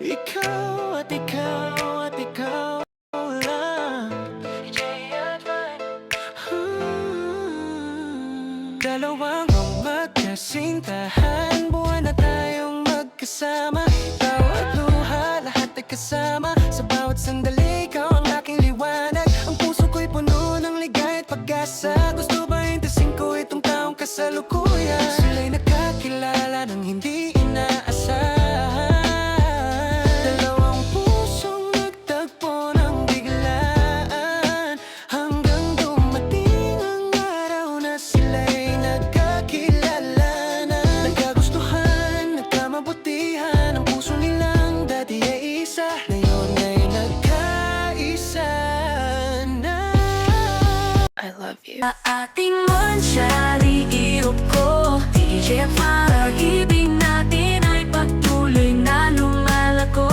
Ikaw at ikaw at ikaw lang. Dalawang magkasintahan, buwan na tayong magkasama. Bawat luha, lahat ay kasama. Sa bawat sandali, ikaw ang aking liwanag. Ang puso ko'y puno ng ligay at pag-asa. Gusto ba hintasin ko itong taong kasalukuyan? Sila'y nakakilala ng hindi inaasahan. Dalawang pusong nagtagpo ng biglaan, hanggang dumating ang araw na sila'y nagkakilala na. Nagkagustuhan, nagkamabutihan, ang puso nilang dati ay isa, ngayon ay nagkaisa na. I love you. Sa ating mansyari, irog ko DJ at pag-ibig natin ay patuloy na lumalago.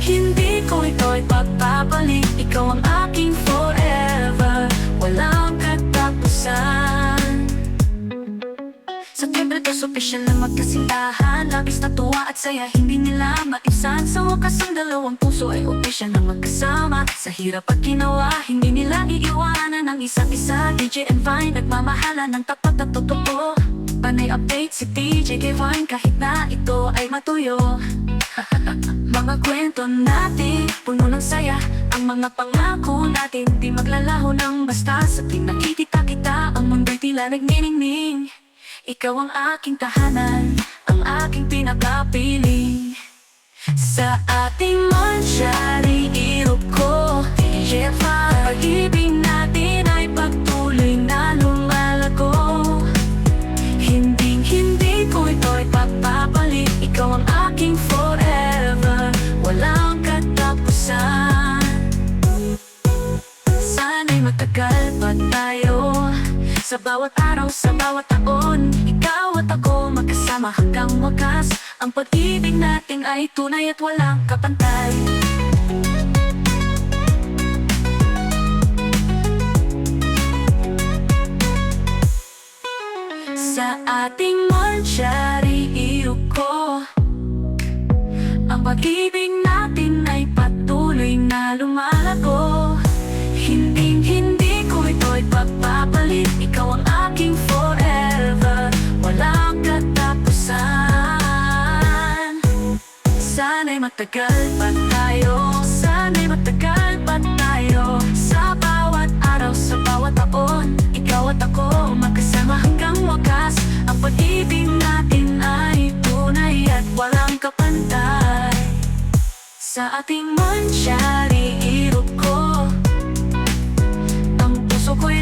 Hindi ko ito'y pagpapalik. Ikaw ang aking forever, walang katapusan. Sa timbre to sufficient na magkasintahan, labis na tuwa at saya, hindi nila maibsan. Sa wakas ang dalawang puso ay opisyan na magkasama. Sa hirap at ginawa, hindi nila iiwanan ang isa't isa. DJ and Vine, nagmamahala ng tapat at totoo. Panay update si DJ kay Vine kahit na ito ay matuyo. Mga kwento natin, puno ng saya. Ang mga pangako natin, di maglalaho ng basta. Sa tuwing nakikita kita, ang mundo'y tila nagniningning. Ikaw ang aking tahanan, ang aking pinakapiling. Sa ating mansyari, irog ko DJ at pag-ibig natin ay pagtuloy na lumalago. Hindi ko ito'y pagpapalit. Ikaw ang aking forever, walang katapusan. Sana'y matagal pa tayo, sa bawat araw, sa bawat taon. Ikaw at ako magkasama hanggang wakas. Ang pag-ibig natin ay tunay at walang kapantay. Sa ating mansyari, irog ko ang pag-ibig natin ay patuloy na lumalago. Hindi ko ito'y pagpapalit. Ikaw ang aking forever, walang katapusan. Sana'y matagal pa tayo, sana'y matagal pa tayo. Sa bawat araw, sa bawat taon, ikaw at ako magkasama hanggang wakas. Ang pag-ibig natin ay tunay at walang kapantay. Sa ating mansyari, irog ko ang puso ko'y